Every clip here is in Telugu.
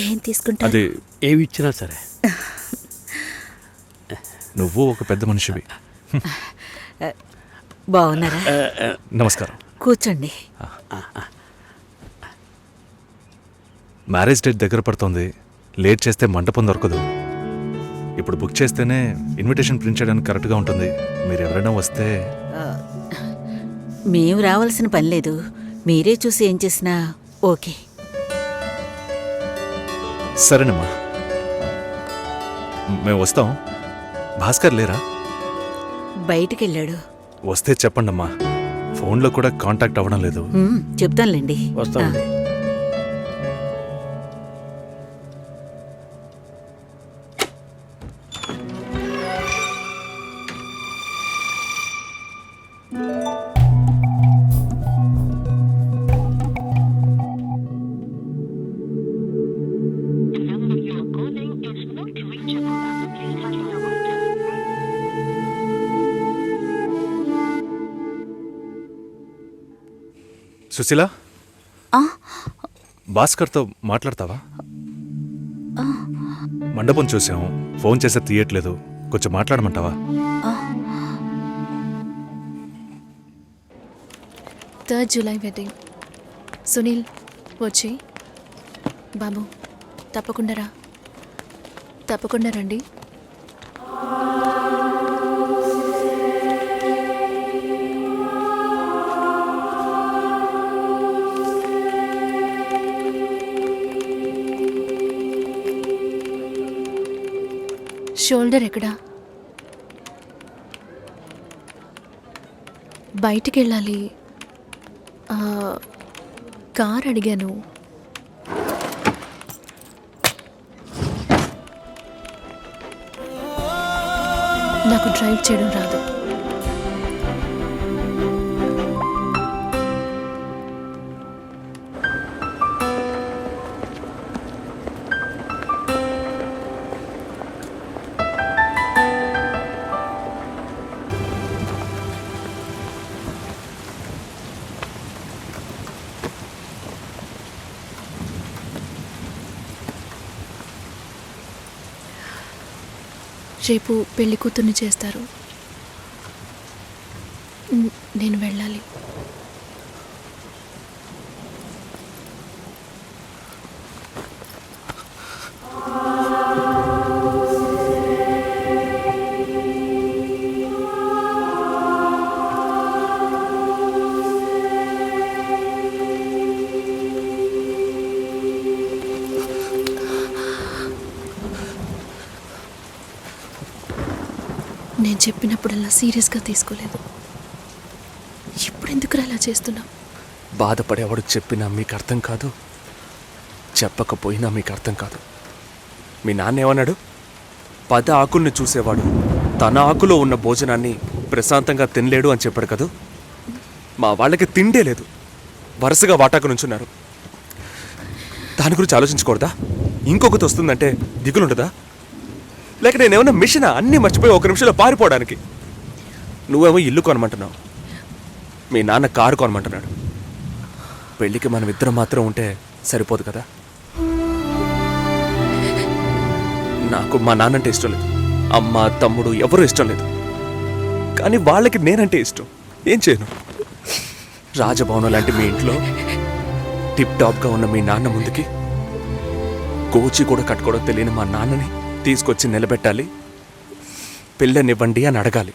ఏం తీసుకుంటా? అది ఏమి ఇచ్చినా సరే. నువ్వు ఒక పెద్ద మనిషివి. బాగున్నారా? నమస్కారం. కూర్చోండి. మ్యారేజ్ డేట్ దగ్గర పడుతోంది. లేట్ చేస్తే మంటపం దొరకదు. ఇప్పుడు బుక్ చేస్తేనే ఇన్విటేషన్ ప్రింట్ చేయడానికి కరెక్ట్గా ఉంటుంది. మీరు ఎవరైనా వస్తే. మేము రావాల్సిన పని లేదు, మీరే చూసి ఏం చేసినా ఓకే. సరేనమ్మా, మేము వస్తాం. భాస్కర్ లేరా? బయటికెళ్ళాడు. వస్తే చెప్పండమ్మా. ఫోన్లో కూడా కాంటాక్ట్ అవ్వడం లేదు. చెప్తానులేండి. వస్తానండి. సుశీల, భాస్కర్తో మాట్లాడతావా? మండపం చూసాం, ఫోన్ చేస్తే తీయట్లేదు. కొంచెం మాట్లాడమంటావా? 3rd July wedding. సునీల్ వచ్చి. బాబు తప్పకుండా రండి. షోల్డర్ ఎక్కడా? బయటికి వెళ్ళాలి. కార్ అడిగాను. నాకు డ్రైవ్ చేయడం రాదు. రేపు పెళ్లి కూతుర్ని చేస్తారు. నేను వెళ్ళాలి. నేను చెప్పినప్పుడల్లా సీరియస్గా తీసుకోలేదు. ఇప్పుడు ఎందుకు అలా చేస్తున్నా? బాధపడేవాడు చెప్పినా మీకు అర్థం కాదు, చెప్పకపోయినా మీకు అర్థం కాదు. మీ నాన్న ఏమన్నాడు? 10 ఆకుల్ని చూసేవాడు తన ఆకులో ఉన్న భోజనాన్ని ప్రశాంతంగా తినలేడు అని చెప్పాడు కదా. మా వాళ్ళకి తిండే లేదు, వరుసగా వాటాకు నుంచున్నారు. దాని గురించి ఆలోచించకూడదా? ఇంకొకటి వస్తుందంటే దిగులుంటుందా? లేక నేనేమన్నా మిషనా అన్నీ మర్చిపోయి 1 నిమిషంలో పారిపోవడానికి? నువ్వేమో ఇల్లు కొనమంటున్నావు, మీ నాన్న కారు కొనమంటున్నాడు. పెళ్ళికి మనం ఇద్దరం మాత్రం ఉంటే సరిపోదు కదా. నాకు మా నాన్నంటే ఇష్టం లేదు, అమ్మ తమ్ముడు ఎవరూ ఇష్టం లేదు. కానీ వాళ్ళకి నేనంటే ఇష్టం. ఏం చేయను? రాజభవనం లాంటి మీ ఇంట్లో టిప్ టాప్గా ఉన్న మీ నాన్న ముందుకి కోచి కూడా కట్టుకోవడం తెలియని మా నాన్నని తీసుకొచ్చి నిలబెట్టాలి. పిల్లనివ్వండి అని అడగాలి.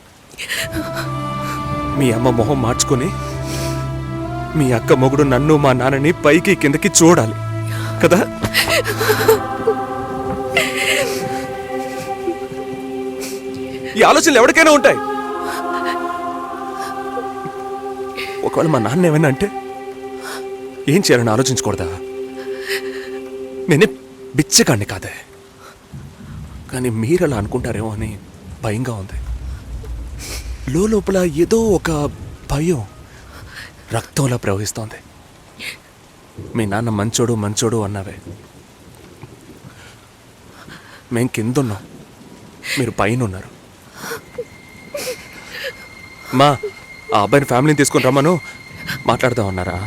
మీ అమ్మ మొహం మార్చుకొని మీ అక్క మొగుడు నన్ను మా నాన్నని పైకి కిందకి చూడాలి కదా. ఈ ఆలోచనలు ఎవరికైనా ఉంటాయి. ఒకవేళ మా నాన్న ఏమైనా అంటే ఏం చేయాలని ఆలోచించకూడదా? నేనే బిచ్చగాడిని కాదే, కానీ మీరు అలా అనుకుంటారేమో అని భయంగా ఉంది. లోపల ఏదో ఒక భయం రక్తంలా ప్రవహిస్తోంది. మీ నాన్న మంచోడు మంచోడు అన్నావే, మేం కిందున్నాం, మీరు పైన ఉన్నారు. మా ఆ అబ్బాయిని ఫ్యామిలీని తీసుకొని రమ్మను, మాట్లాడదాం అన్నారా?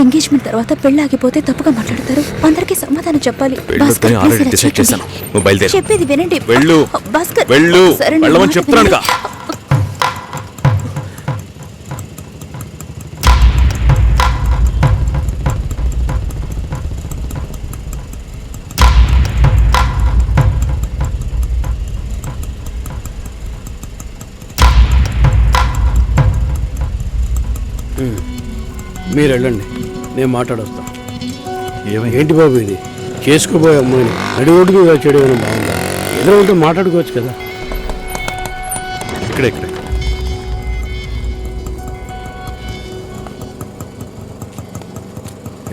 ఎంగేజ్మెంట్ తర్వాత పెళ్లి ఆగిపోతే తప్పుగా మాట్లాడతారు. అందరికీ సమాధానం చెప్పాలి. పెళ్ళొద్దని భాస్కర్, ఆల్రెడీ please ఇలా డిసైడ్ చేయకండి. చేశాను. నువ్వు బయలుదేరు. చెప్పేది వినండి. వెళ్ళు. భాస్కర్, వెళ్ళు. సరే, నా వెళ్ళమని మాట చెప్తున్నానుగా. వినండి. మీరు వెళ్ళండి, నేను మాట్లాడొస్తాను. ఏమైంది? ఏంటి బాబు ఇది? చేసుకోబోయే అమ్మాయిని నడి రోడ్డు మీద చేయడం బాగుందా? ఎదురు ఉంటే మాట్లాడుకోవచ్చు కదా. ఇక్కడే ఇక్కడే.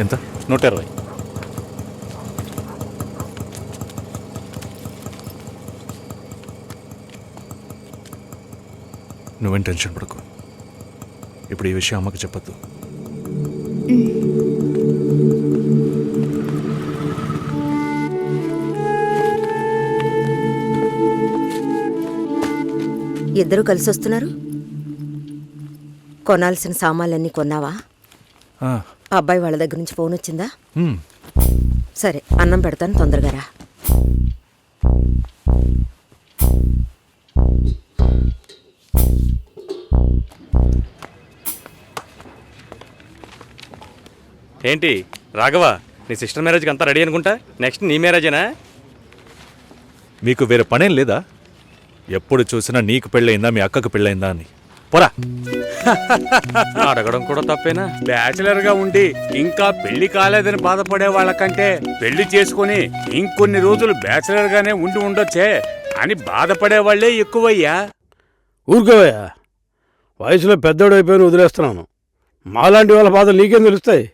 ఎంత? 120. నువ్వేం టెన్షన్ పడకు. ఇప్పుడు ఈ విషయం అమ్మకి చెప్పొద్దు. ఇద్దరు కలిసి వస్తున్నారు. కొనాల్సిన సామాన్లన్నీ కొన్నావా? ఆ, ఆ అబ్బాయి వాళ్ళ దగ్గర నుంచి ఫోన్ వచ్చిందా? హ్మ్. సరే, అన్నం పెడతాను, తొందరగా రా. ఏంటి రాఘవ, నీ సిస్టర్ మ్యారేజ్కి అంతా రెడీ అనుకుంటా. నెక్స్ట్ నీ మ్యారేజేనా? మీకు వేరే పనేం లేదా? ఎప్పుడు చూసినా నీకు పెళ్ళయిందా, మీ అక్కకు పెళ్ళయిందా అని. పోరా. అడగడం కూడా తప్పేనా? బ్యాచిలర్ గా ఉండి ఇంకా పెళ్లి కాలేదని బాధపడే వాళ్ళకంటే పెళ్లి చేసుకుని ఇంకొన్ని రోజులు బ్యాచిలర్ గానే ఉండి ఉండొచ్చే అని బాధపడే వాళ్లే ఎక్కువయ్యా. ఊరుకోవయ్యా, వయసులో పెద్దోడు అయిపోయిన వదిలేస్తున్నాను. మాలాంటి వాళ్ళ బాధలు నీకేం తెలుస్తాయి?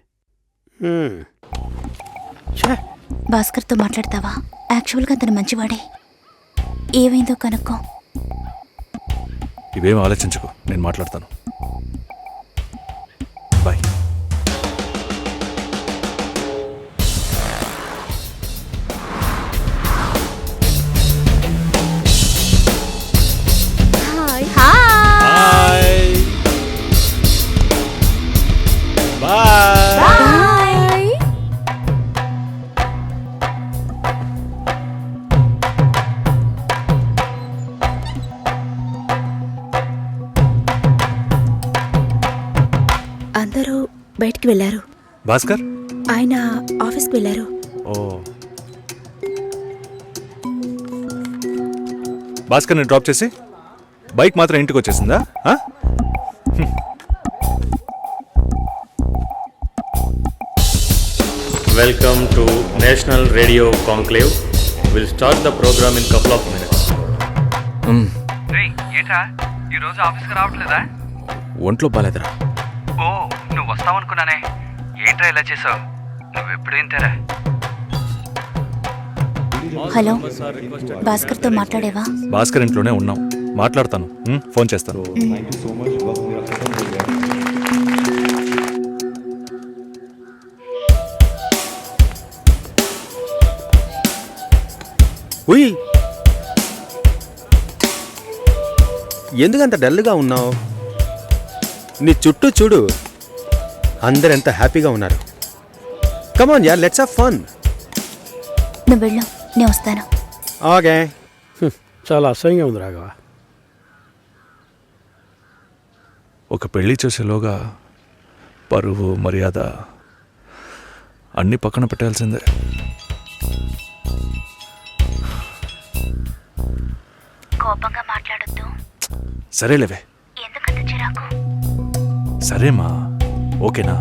భాస్కర్తో మాట్లాడతావా? యాక్చువల్గా అతను మంచివాడే. ఏమైందో కనుక్కో. ఇవేం ఆలోచించుకో, నేను మాట్లాడతాను. బాయ్. Hi bye. అందరూ బయటికి వెళ్ళారు. భాస్కర్. ఆయన ఆఫీస్కి వెళ్ళారు. ఓ, భాస్కర్ని డ్రాప్ చేసి బైక్ మాత్రం ఇంటికి వచ్చేసిందా? ఆ? Welcome to National Radio Conclave. We'll start the program in couple of minutes. ఏంట్రా ఈరోజు ఆఫీస్కి రావట్లేదా? ఒంట్లో బాలేదురా. ఓ, నువ్వు వస్తావనుకున్నానే. ఏంట్రా ఇలా చేసావు? నువ్వెప్పుడు ఇంతేరా? హలో, భాస్కర్తో మాట్లాడేవా? భాస్కర్ ఇంట్లోనే ఉన్నాం, మాట్లాడతాను. ఫోన్ చేస్తాను. ఉయ్, ఎందుకంత డల్గా ఉన్నావు? నీ చుట్టూ చూడు, అందరెంత హ్యాపీగా ఉన్నారు. కమాన్ యార్, లెట్స్ హావ్ ఫన్. నువ్వు వెళ్ళు, నేను వస్తాను. ఓకే. చాలా అసహ్యంగా ఉంది రాఘవ. ఒక పెళ్లి చేసేలోగా పరువు మర్యాద అన్నీ పక్కన పెట్టాల్సిందే. కోపంగా మాట్లాడొద్దు. సరేలేవే. ఎందుకంత చిరాకు? సరేమా, ఓకేనా?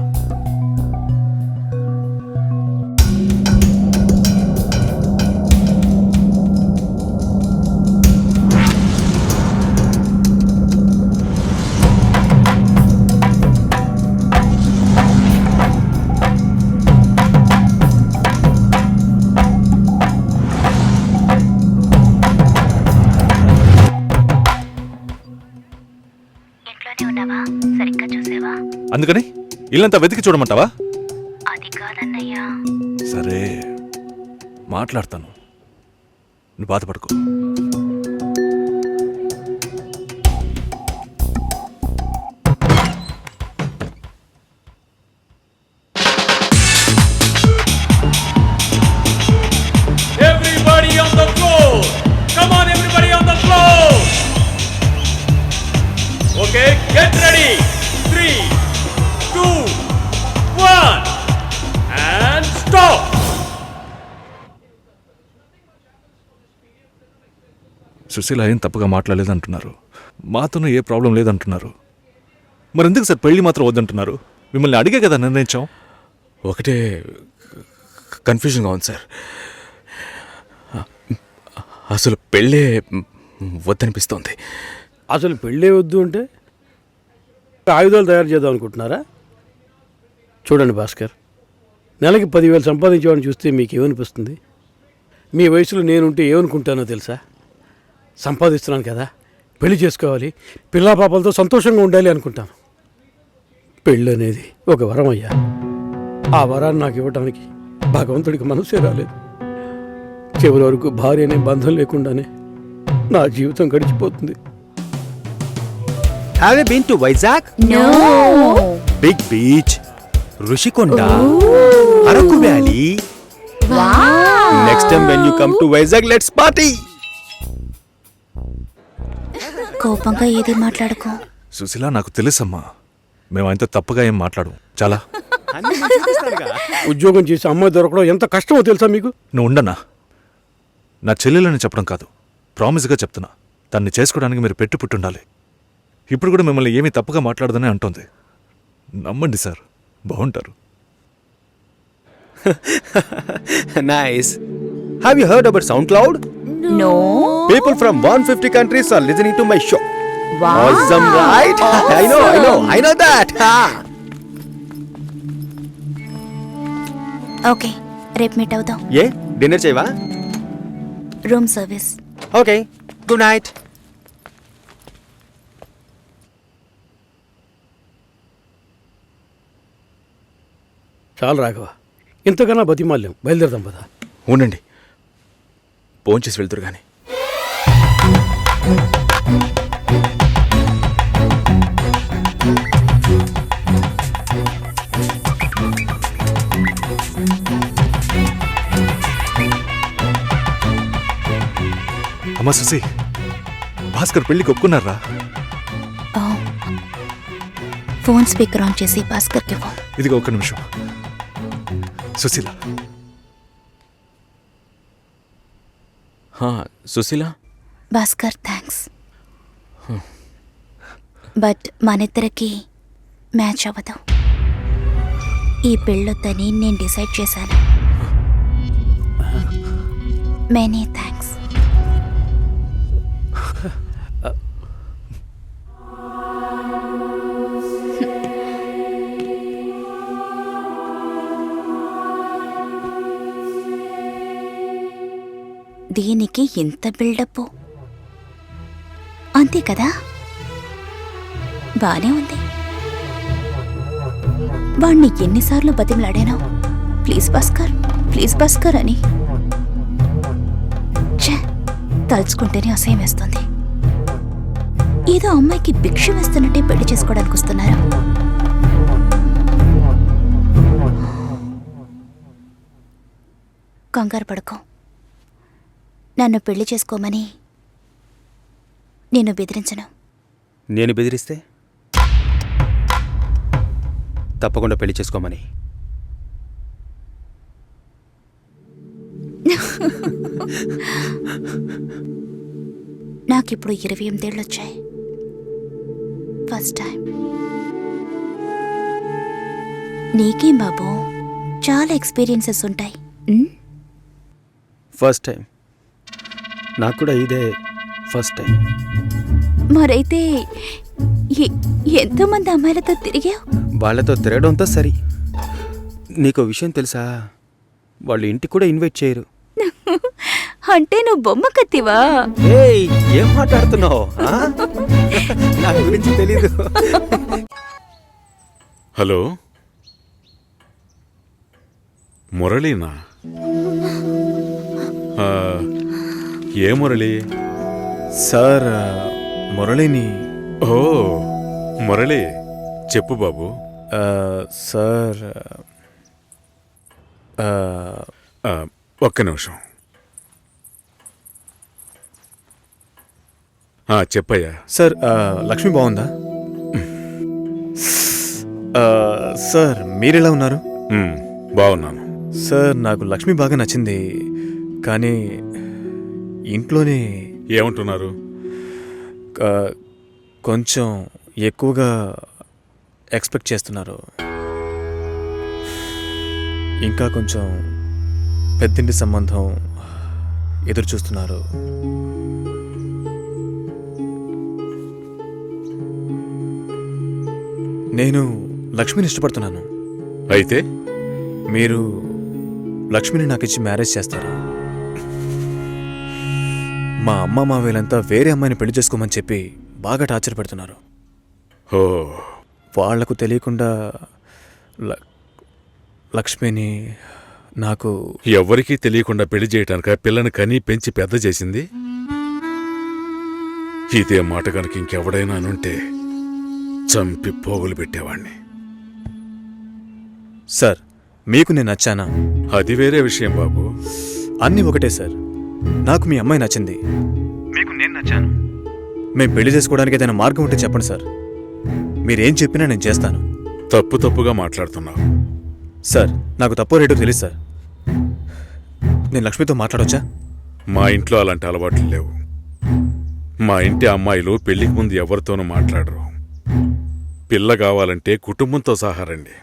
అందుకని ఇల్లంతా వెతికి చూడమంటావా? అది కాదన్నయ్యా. సరే మాట్లాడతాను, నువ్వు బాధపడుకో. Everybody on the floor! Come on, everybody on the floor! Okay, get ready! 3, 2, 1, and stop! Susheela ఏం తప్పుగా మాట్లాడలేదంటున్నారు, మాతోనూ ఏ ప్రాబ్లం లేదంటున్నారు. మరెందుకు సార్ పెళ్లి మాత్రం వద్దంటున్నారు? మిమ్మల్ని అడిగే కదా నిర్ణయించాం. ఒకటే కన్ఫ్యూజన్గా ఉంది సార్. అసలు పెళ్ళే వద్దనిపిస్తోంది. అసలు పెళ్ళే వద్దు అంటే ఆయుధాలు తయారు చేద్దాం అనుకుంటున్నారా? చూడండి భాస్కర్, నెలకి 10,000 సంపాదించేవాడిని చూస్తే మీకు ఏమనిపిస్తుంది? మీ వయసులో నేనుంటే ఏమనుకుంటానో తెలుసా? సంపాదిస్తున్నాను కదా, పెళ్లి చేసుకోవాలి, పిల్లా పాపలతో సంతోషంగా ఉండాలి అనుకుంటాను. పెళ్ళి అనేది ఒక వరం అయ్యా. ఆ వరాన్ని నాకు ఇవ్వడానికి భగవంతుడికి మనసే రాలేదు. చివరి వరకు భార్య అనే బంధం లేకుండానే నా జీవితం గడిచిపోతుంది. Have you been to Vizag? No. Big beach, Rushikonda, Araku Valley. Wow. Next time when you come to Vizag, let's party. కోపంగా ఏది మాట్లాడుకో. సుశీల, నాకు తెలుసమ్మా, మేము ఆయనతో తప్పుగా ఏం మాట్లాడు. చాలా ఉద్యోగం చేసి అమ్మాయి దొరకడం ఎంత కష్టమో తెలుసా మీకు? నువ్వు ఉండనా? నా చెల్లెలని చెప్పడం కాదు, ప్రామిస్గా చెప్తున్నా, తన్ని చేసుకోవడానికి మీరు పెట్టి పుట్టుండాలి. ఇప్పుడు కూడా మిమ్మల్ని ఏమీ తప్పుగా మాట్లాడదని అంటోంది. నమ్మండి సార్, బాగుంటారు. Nice. Have you heard about SoundCloud? No. People from 150 countries are listening to my show. Wow. Awesome, right? I know that. Okay, రేపు మీట్ అవుదాం. ఏ డిన్నర్ చేయవా? Room service. Okay, good night. చాలు రాఘవ, ఇంతకన్నా బతిమాల్యం. బయలుదేరదాం పదా. ఉండండి, భోంచేసి వెళ్తురు కానీ. అమ్మా సుశీ, భాస్కర్ పెళ్లికి ఒప్పుకున్నారా? ఫోన్ స్పీకర్ ఆన్ చేసి భాస్కర్కి ఫోన్. ఇదిగో ఒక్క నిమిషం. సుశీల, సుశీల, భాస్కర్ థ్యాంక్స్, బట్ మనిద్దరికి మ్యాచ్ అవ్వదు. ఈ పెళ్ళొద్దని నేను డిసైడ్ చేశాను. Many thanks. దీనికి ఎంత బిల్డప్, అంతే కదా? బానే ఉంది. వాణ్ణి ఎన్నిసార్లు బతిమలాడాను, ప్లీజ్ భాస్కర్, ప్లీజ్ భాస్కర్ అని. ఛే, తలుచుకుంటేనే అసహ్యం వేస్తుంది. ఏదో అమ్మాయికి భిక్ష వేస్తున్నట్టే పెళ్లి చేసుకోవడానికి వస్తున్నారా? కంగారు పడుకో. నన్ను పెళ్లి చేసుకోమని నేను బెదిరించను. నేను బెదిరిస్తే తప్పకుండా పెళ్లి చేసుకోమని. నాకిప్పుడు 28 ఏళ్ళు వచ్చాయి. First time. నీకేం బాబు, చాలా ఎక్స్పీరియన్సెస్ ఉంటాయి. First time. నాకు కూడా ఇదే ఫస్ట్ టైం. మరైతే ఎంతోమంది అమ్మాయిలతో తిరిగావు? వాళ్ళతో తిరగడంతో సరి. నీకు విషయం తెలుసా, వాళ్ళు ఇంటికి కూడా ఇన్వైట్ చేయరు. అంటే నువ్వు బొమ్మ కత్తివా? ఏయ్, ఏం మాట్లాడుతున్నావు? నా గురించి తెలీదు. హలో, మురళీనా? ఆ, ఏ మురళి? సార్ మురళిని ఓ మురళి, చెప్పు బాబు. సార్ ఒక్క నిమిషం. చెప్పయ్యా. సార్ లక్ష్మి బాగుందా? సార్ మీరెలా ఉన్నారు? బాగున్నాను. సార్ నాకు లక్ష్మి బాగా నచ్చింది, కానీ ఇంట్లోనే ఏమంటున్నారు? కొంచెం ఎక్కువగా ఎక్స్పెక్ట్ చేస్తున్నారు. ఇంకా కొంచెం పెద్దింటి సంబంధం ఎదురు చూస్తున్నారు. నేను లక్ష్మిని ఇష్టపడుతున్నాను. అయితే మీరు లక్ష్మిని నాకు ఇచ్చి మ్యారేజ్ చేస్తారా? మా అమ్మ మావేలంతా వేరే అమ్మాయిని పెళ్లి చేసుకోమని చెప్పి బాగా టార్చర్ పెడుతున్నారు. ఓ, వాళ్లకు తెలియకుండా లక్ష్మిని నాకు ఎవ్వరికీ తెలియకుండా పెళ్లి చేయటానిక పిల్లని కనీ పెంచి పెద్ద చేసింది? ఇదే మాట కనుక ఇంకెవడైనా అనుంటే చంపి పోగులు పెట్టేవాణ్ణి. సార్ మీకు నేను నచ్చానా? అది వేరే విషయం బాబు. అన్నీ ఒకటే సార్. నాకు మీ అమ్మాయి నచ్చింది, మీకు నేను నచ్చాను. మేము పెళ్లి చేసుకోవడానికి ఏదైనా మార్గం ఉంటే చెప్పండి సార్. మీరేం చెప్పినా నేను చేస్తాను. తప్పుగా మాట్లాడుతున్నావు. సార్ నాకు తప్పో రేటో తెలుసు సార్. నేను లక్ష్మితో మాట్లాడొచ్చా? మా ఇంట్లో అలాంటి అలవాట్లు లేవు. మా ఇంటి అమ్మాయిలు పెళ్లికి ముందు ఎవరితోనూ మాట్లాడరు. పిల్ల కావాలంటే కుటుంబంతో సహా రండి,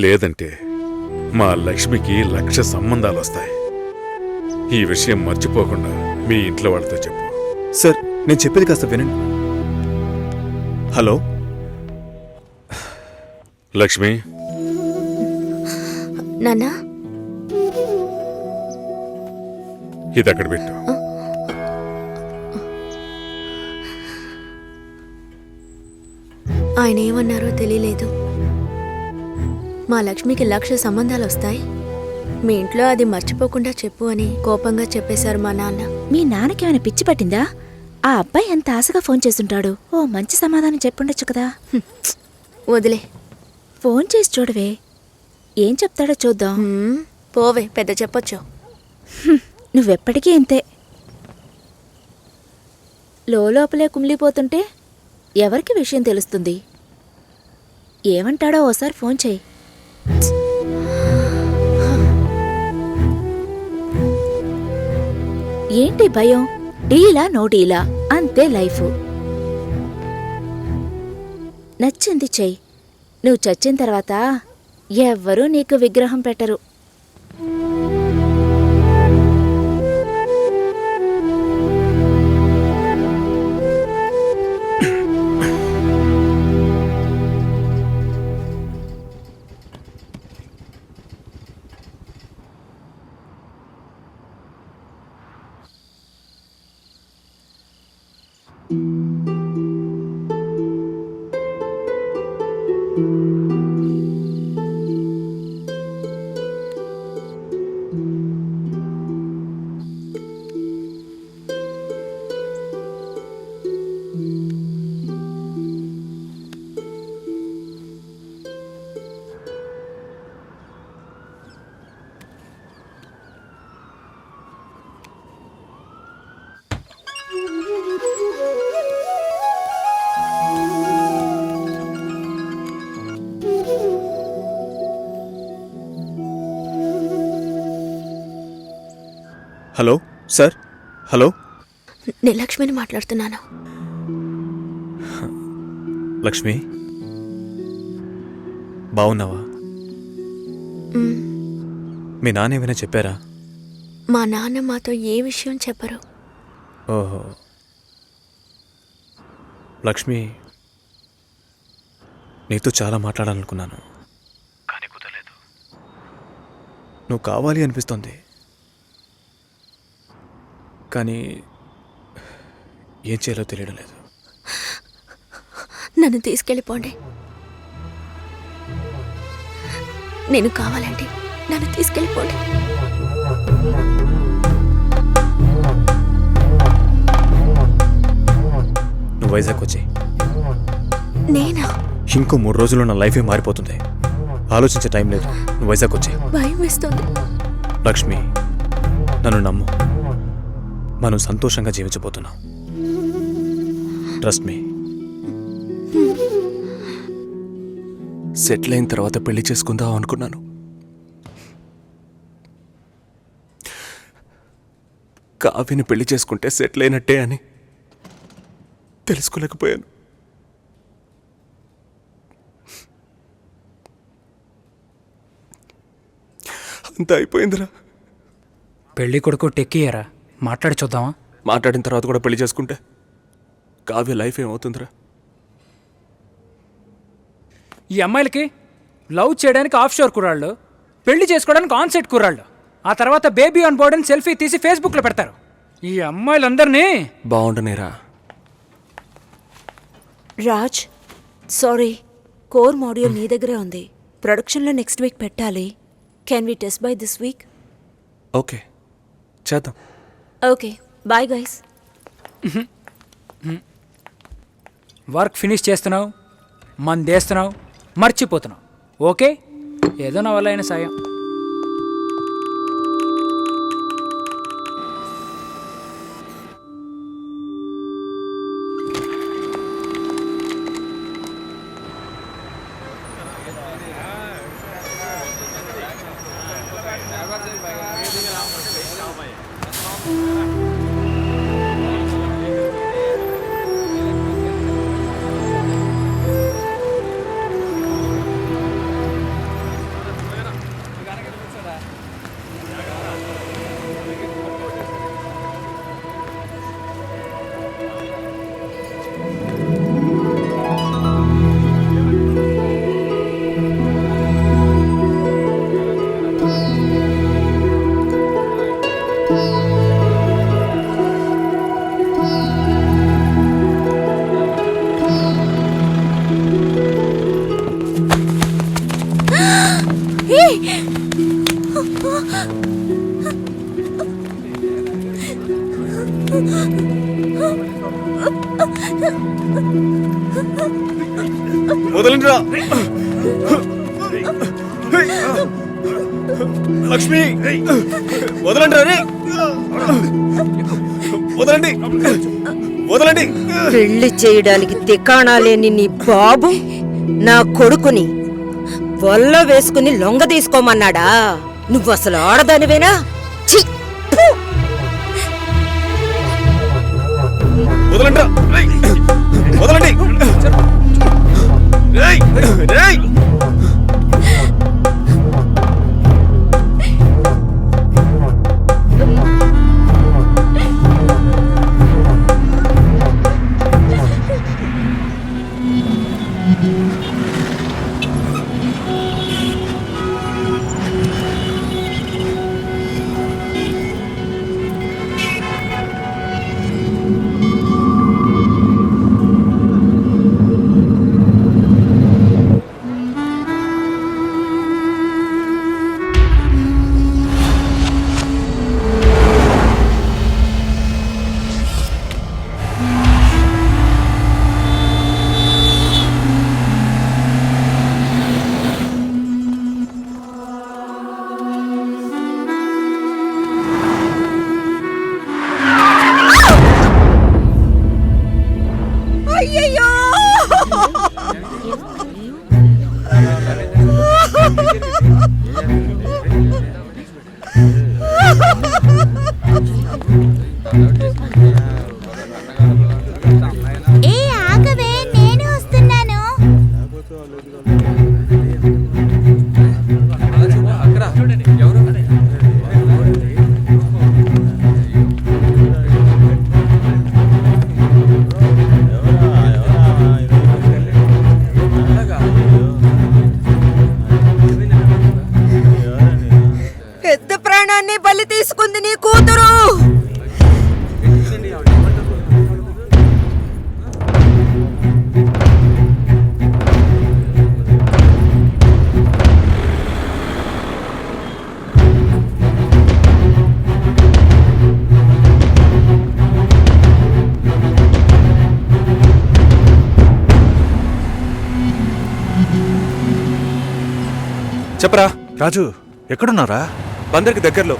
లేదంటే మా లక్ష్మికి 1,00,000 సంబంధాలు వస్తాయి. ఈ విషయం మర్చిపోకుండా మీ ఇంట్లో వాళ్ళతో చెప్పు. సార్ నేను చెప్పేది కాస్త వినండి. హలో లక్ష్మి. నాన్నా, ఇది అక్కడ పెట్టు. ఆయన ఏమన్నారో తెలియలేదు. మా లక్ష్మికి 1,00,000 సంబంధాలు వస్తాయి, మీ ఇంట్లో అది మర్చిపోకుండా చెప్పు అని కోపంగా చెప్పేశారు మా నాన్న. మీ నాన్నకేమైనా పిచ్చి పట్టిందా? ఆ అబ్బాయి ఎంత ఆశగా ఫోన్ చేస్తుంటాడు. ఓ మంచి సమాధానం చెప్పుండొచ్చు కదా. వదిలే, ఫోన్ చేసి చూడవే, ఏం చెప్తాడో చూద్దాం. పోవే, పెద్ద చెప్పొచ్చు. నువ్వెప్పటికీ ఇంతే. లోపలే కుమిలిపోతుంటే ఎవరికి విషయం తెలుస్తుంది? ఏమంటాడో ఓసారి ఫోన్ చేయి. ఏంటి భయం? డీలా నో డీలా అంతే లైఫ్. నచ్చింది చెయ్యి. నువ్వు చచ్చిన తర్వాత ఎవ్వరూ నీకు విగ్రహం పెట్టరు. Hello sir. హలో, నేను లక్ష్మిని మాట్లాడుతున్నాను. లక్ష్మి బాగున్నావా? మీ నాన్న ఏమైనా చెప్పారా? మా నాన్న మాతో ఏ విషయం చెప్పరు. ఓహో, లక్ష్మి నీతో చాలా మాట్లాడాలనుకున్నాను, కానీ కుదరలేదు. నువ్వు కావాలి అనిపిస్తోంది, కానీ ఏం చేయాలో తెలియడం లేదు. నన్ను తీసుకెళ్ళిపోండి. నేను కావాలంటే నన్ను తీసుకెళ్ళిపోండి. నువ్వు వైజాగ్ వచ్చి నేనా? ఇంకో 3 రోజుల్లో నా లైఫే మారిపోతుంది. ఆలోచించే టైం లేదు. నువ్వు వైజాగ్ వచ్చి. భయం వేస్తుంది. లక్ష్మి, నన్ను నమ్ము. మనం సంతోషంగా జీవించబోతున్నాం. Trust me. సెటిల్ అయిన తర్వాత పెళ్లి చేసుకుందాం అనుకున్నాను. కావ్యని పెళ్లి చేసుకుంటే సెటిల్ అయినట్టే అని తెలుసుకోలేకపోయాను. అంత అయిపోయిందిరా. పెళ్లి కొడుకు టెక్కియరా మాట్లాడి చూద్దామా? మాట్లాడిన తర్వాత కూడా పెళ్లి చేసుకుంటే కావ్య లైఫ్ ఏమవుతుందిరా? ఈ అమ్మాయిలకి లవ్ చేయడానికి ఆఫ్ షోర్ కుర్రాళ్ళు, పెళ్లి చేసుకోవడానికి ఆన్ సెట్ కుర్రాళ్ళు, ఆ తర్వాత బేబీ ఆన్ బోర్డ్ అని సెల్ఫీ తీసి ఫేస్బుక్లో పెడతారు. ఈ అమ్మాయిలందరినీ బాగుండనేరా. రాజ్, సారీ, కోర్ మాడ్యూల్ నీ దగ్గరే ఉంది. ప్రొడక్షన్లో నెక్స్ట్ వీక్ పెట్టాలి. Can we test by this week? Okay, చేద్దాం. Okay, bye guys. Work finish చేస్తున్నావు, మందేస్తున్నావు, మర్చిపోతున్నావు. ఓకే, ఏదో నా వల్ల అయిన సాయం. వదలండిరా. లక్ష్మి, వదలండి. రే వదలండి, వదలండి. పెళ్లి చేయడానికి తికాణా లేని నీ బాబు నా కొడుకుని వల్ల వేసుకుని లొంగ తీసుకోమన్నాడా? నువ్వు అసలు ఆడదానివేనా? ఛీ! ఫు! వదలండిరా. వదలండి. రేయ్, రేయ్. పెద్ద ప్రాణాన్ని బలి తీసుకుంది నీ కూతురు. చెప్పరా. రాజు ఎక్కడున్నారా? బందర్కి దగ్గరలో.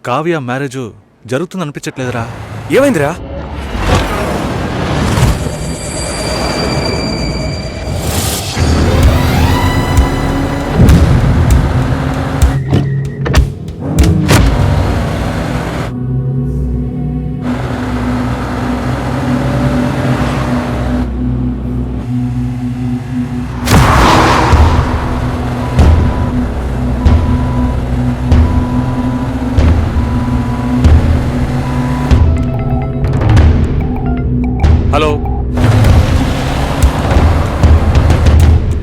కావ్య మ్యారేజ్ జరుగుతుంది అనిపించట్లేదురా? ఏమైందిరా? హలో,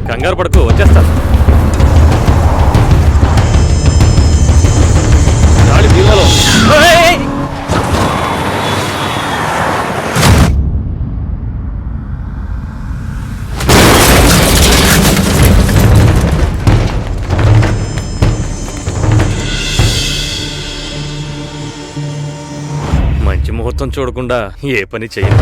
కంగారు పడుకో, వచ్చేస్తాను. గాలి బీరువాలో. మంచి ముహూర్తం చూడకుండా ఏ పని చేయను.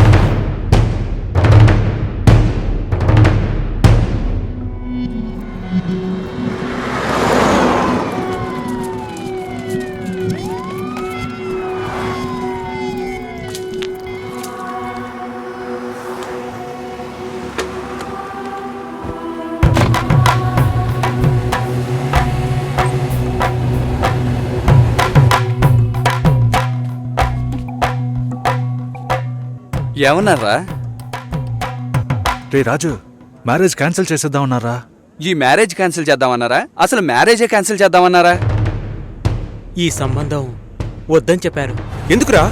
ఏమన్నారా? రే రాజు, మ్యారేజ్ క్యాన్సిల్ చేసేద్దామన్నారా? ఈ మ్యారేజ్ క్యాన్సిల్ చేద్దామన్నారా? అసలు మ్యారేజే క్యాన్సిల్ చేద్దామన్నారా? ఈ సంబంధం వద్దని చెప్పారు. ఎందుకురా?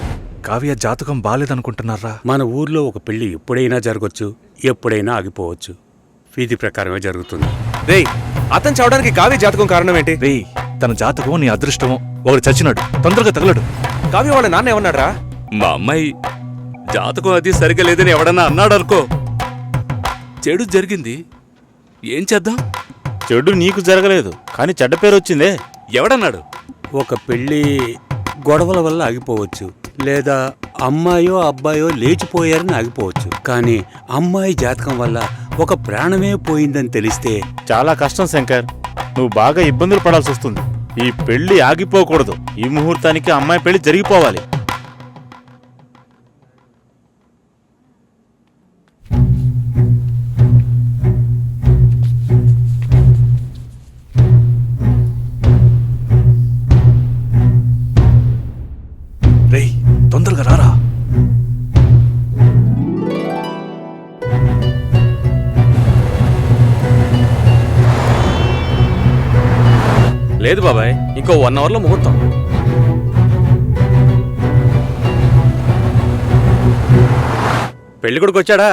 కావ్య జాతకం బాలేదనుకుంటున్నారా? మన ఊర్లో ఒక పెళ్లి ఎప్పుడైనా జరగచ్చు, ఎప్పుడైనా ఆగిపోవచ్చు. విధి ప్రకారమే జరుగుతుంది. రేయ్, అతను చావడానికి కావ్య జాతకం కారణం ఏంటి? రే, తన జాతకం నీ అదృష్టమో. ఒకడు చచ్చినాడు, తొందరగా తగలడు. కావ్య వాళ్ళ నాన్న ఏమన్నాడ్రా? మా అమ్మాయి జాతకం అది సరిగా లేదని ఎవడన్నా అన్నాడు అనుకో. చెడు జరిగింది, ఏం చేద్దాం? చెడు నీకు జరగలేదు, కానీ చెడ్డ పేరు వచ్చిందే. ఎవడన్నాడు? ఒక పెళ్లి గొడవల వల్ల ఆగిపోవచ్చు, లేదా అమ్మాయో అబ్బాయో లేచిపోయారని ఆగిపోవచ్చు. కానీ అమ్మాయి జాతకం వల్ల ఒక ప్రాణమే పోయిందని తెలిస్తే చాలా కష్టం శంకర్. నువ్వు బాగా ఇబ్బందులు పడాల్సి వస్తుంది. ఈ పెళ్లి ఆగిపోకూడదు. ఈ ముహూర్తానికి అమ్మాయి పెళ్లి జరిగిపోవాలి. రేయ్, తొందరగా రారా. లేదు బాబాయ్, ఇంకో 1 అవర్లో ముహూర్తం. పెళ్లి కొడుకు వచ్చాడా?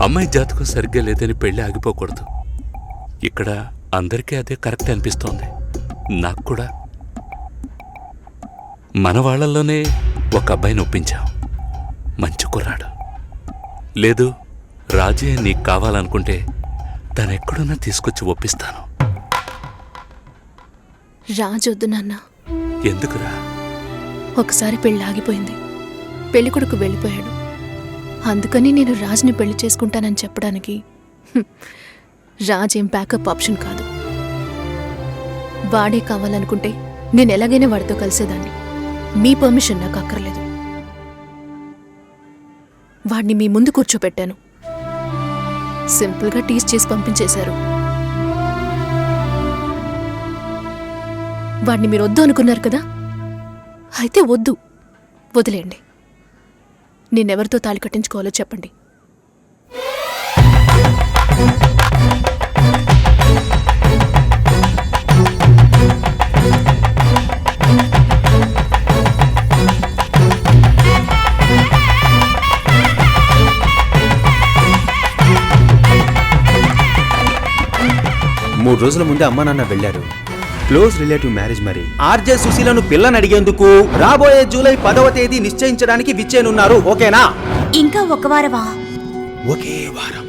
అమ్మాయి జాతకం సరిగ్గా లేదని పెళ్లి ఆగిపోకూడదు. ఇక్కడ అందరికీ అదే కరెక్ట్ అనిపిస్తోంది, నాకు కూడా. మన వాళ్ళల్లోనే ఒక అబ్బాయిని ఒప్పించాం, మంచి కుర్రాడు. లేదు, రాజే నీకు కావాలనుకుంటే తనెక్కడున్నా తీసుకొచ్చి ఒప్పిస్తాను. రాజొద్దు నాన్న. ఎందుకురా? ఒకసారి పెళ్ళి ఆగిపోయింది, పెళ్లి కొడుకు వెళ్ళిపోయాడు. అందుకని నేను రాజ్ని పెళ్లి చేసుకుంటానని చెప్పడానికి రాజ్ ఏం బ్యాకప్ ఆప్షన్ కాదు. వాడే కావాలనుకుంటే నేను ఎలాగైనా వాడితో కలిసేదాన్ని. మీ పర్మిషన్ నాకు అక్కర్లేదు. వాడిని మీ ముందు కూర్చోపెట్టాను, సింపుల్గా టీస్ చేసి పంపించేశారు. వాడిని మీరు వద్దు అనుకున్నారు కదా, అయితే వద్దు. వదిలేయండి. నేనెవరితో తాళి కట్టించుకోవాలో చెప్పండి. మూడు రోజుల ముందే అమ్మా నాన్న వెళ్ళారు. క్లోజ్ రిలేటివ్ మ్యారేజ్ మరి. ఆర్జే సుశీలను పిల్లని అడిగేందుకు రాబోయే జూలై 10వ తేదీ నిశ్చయించడానికి విచ్చేనున్నారు. ఓకేనా? ఇంకా ఒక వారమా? ఒకే వారం.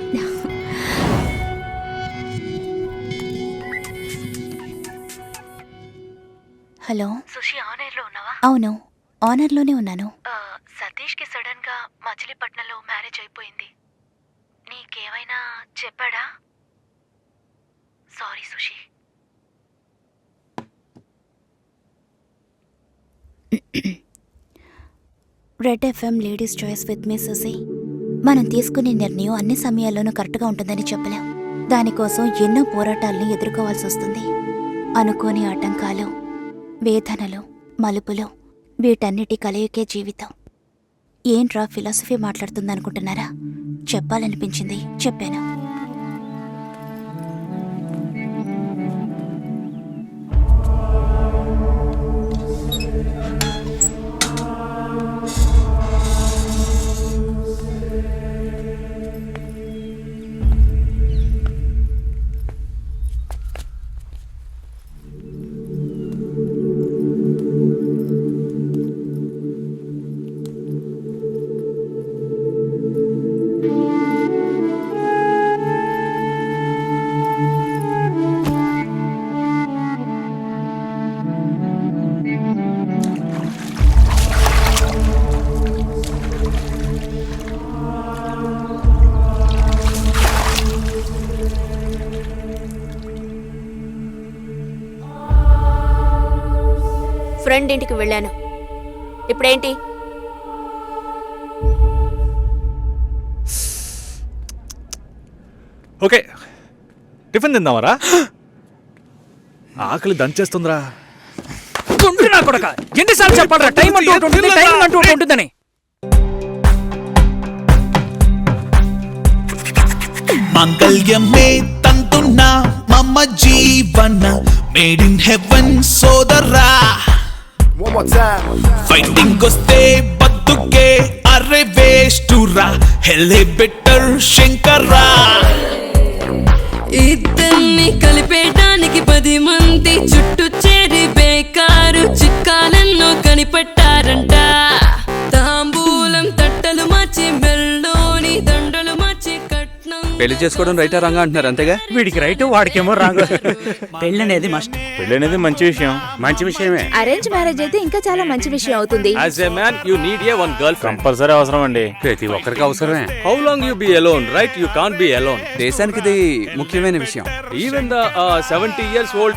హలో సుషి, ఆనర్లో ఉన్నావా? అవును, ఆనర్లోనే ఉన్నాను. సతీష్కి సడన్ గా మచిలీపట్నంలో మ్యారేజ్ అయిపోయింది. నీకేమైనా చెప్పాడా? Sorry Sushi. Red FM ladies choice with me Susi. మనం తీసుకునే నిర్ణయం అన్ని సమయాల్లోనూ కరెక్ట్గా ఉంటుందని చెప్పలేం. దానికోసం ఎన్నో పోరాటాలను ఎదుర్కోవాల్సి వస్తుంది. అనుకోని ఆటంకాలు, వేదనలు, మలుపులు, వీటన్నిటి కలయికే జీవితం. ఏంట్రా ఫిలాసఫీ మాట్లాడుతుందనుకుంటున్నారా? చెప్పాలనిపించింది, చెప్పాను. ఫ్రెండ్ ఇంటికి వెళ్ళాను. ఇప్పుడేంటి? ఓకే, టిఫిన్ తిందామరా? ఆకలి దంచేస్తుందిరా. నా కొడక, ఎన్నిసార్లు చెప్పాలరా? టైం అంటూ ఒకటి ఉంటుంది, టైం అంటూ ఒకటి ఉంటుందని. మంగళ్యమే తంతున్న మమ జీవన మేడ్ ఇన్ హెవెన్ సోదరా. ఫైటింగ్ వస్తే బతుకే అరే వేస్టురా, హెల్లే బెటర్ శంకరా. ఇద్దరిని కలిపేయడానికి 10 మంది చుట్టూ చేరి బేకారు చిక్కాలెన్నో కనిపెట్టారంట. తాంబూలం తట్టలు మార్చి మెల్లోని దండలు మార్చి కట్నం. పెళ్లి చేసుకోవడం రైటా రాంగా అంటున్నారు, అంతేగా? వీడికి రైట్, వాడికేమో రాంగ్. పెళ్ళి అనేది మస్ట్. పెళ్ళి అనేది మంచి విషయం. మంచి విషయమే. అరేంజ్ మ్యారేజ్ అయితే ఇంకా చాలా మంచి విషయం అవుతుంది. As a man, you need a one girlfriend. Compulsory అవసరం అండి. ప్రతి ఒక్కరికి అవసరమే. How long you be alone, right? You can't be alone. దేశానికి ఇది ముఖ్యమైన విషయం. Even the 70 years old,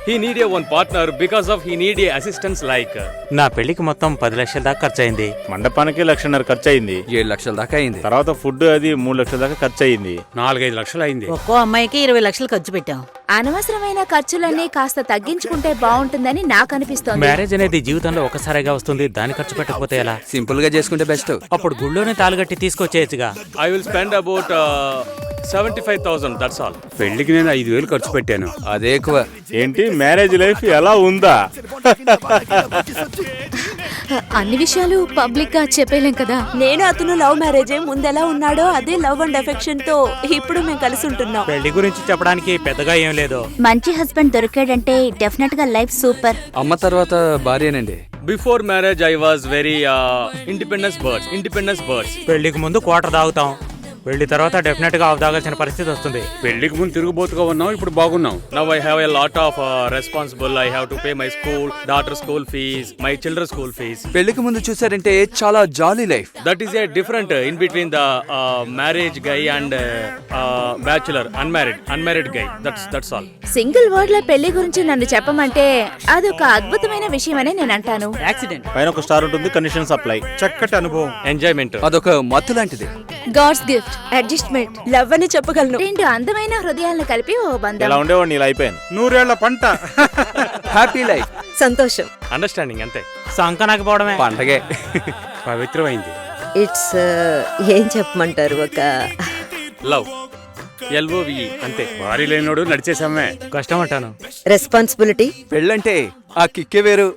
he need a one partner because of he need a assistance like. నా పెళ్లికి మొత్తం 10 లక్షల దాకా ఖర్చు అయింది. మండపానికి 1,50,000 ఖర్చు అయింది. 7 లక్షల దాకా అయింది. తర్వాత ఫుడ్ అది 3 లక్షల దాకా ఖర్చు అయింది. 4-5 లక్షలు అయింది. ఒక్కో అమ్మాయికి 20 లక్షలు ఖర్చు పెట్టాం. అనవసరమైన ఖర్చులన్నీ కాస్త తగ్గించుకుంటే బాగుంటుందని నాకు అనిపిస్తోంది. మ్యారేజ్ అనేది జీవితంలో ఒకసారిగా వస్తుంది, దాని ఖర్చు పెట్టకపోతే ఎలా? సింపుల్ గా చేసుకుంటే బెస్ట్. అప్పుడు గుళ్ళోనే తాళగట్టి తీసుకొచ్చేయచ్చుగా. I will spend about 75,000. That's all. పెళ్లికి నేను 5,000 ఖర్చు పెట్టాను. అదే ఎక్కువ. ఏంటి మ్యారేజ్ లైఫ్ ఎలా ఉందా? అన్ని విషయాలు పబ్లిక్ గా చెప్పేలేం కదా. నేను అతను లవ్ మ్యారేజే. ముందెలా ఉన్నాడో అదే లవ్ అండ్ అఫెక్షన్ తో ఇప్పుడు మేము కలిసి ఉంటున్నాం. పెళ్లి గురించి చెప్పడానికి పెద్దగా ఏం లేదు. మంచి హస్బెండ్ దొరికాడంటే డెఫినెట్ గా లైఫ్ సూపర్. అమ్మ తర్వాత భార్యనండి. Before marriage, I was very independence birds. పెళ్లికి ముందు క్వార్టర్ తాగుతాం, పెళ్లి తర్వాత డెఫినెట్ గా తాగాల్సిన పరిస్థితి వస్తుంది. పెళ్లికి ముందు తిరుగుబోతుగా ఉన్నాం, ఇప్పుడు బాగున్నాం. Now I have a lot of responsible. I have to pay my daughter's school fees, my children's school fees. పెళ్లికి ముందు చూసారంటే చాలా జాలీ life. That is a different in between the marriage guy and bachelor, unmarried guy. That's all. Single word లో పెళ్లి గురించి నన్ను చెప్పమంటే అదొక అద్భుతమైన విషయమని నేను అంటాను. యాక్సిడెంట్ పైన ఒక స్టార్ ఉంటుంది, కండిషన్ సప్లై. చక్కటి అనుభవం, Enjoyment. అదొక మత్తు లాంటిది. గాడ్స్ గిఫ్ట్, అడ్జస్ట్మెంట్, లవ్ అని చెప్పగలను. 2 అందమైన హృదయాలను కలిపి ఓ బంధం. ఎలా ఉండేవాడిని ఇలా అయిపోయాను. 100 ఏళ్ల పంట. Happy life. సంతోషం. అండర్స్టాండింగ్ అంతే. సంకనాకపోవడమే పండగే పవిత్రమైంది. ఇట్స్ ఏం చెప్పమంటారు, ఒక లవ్ LOVE అంతే. భారీ లేనోడు నడిచేసామే. కష్టం అంటాను. రెస్పాన్సిబిలిటీ. పెళ్ళంటే ఆ కిక్కే వేరు.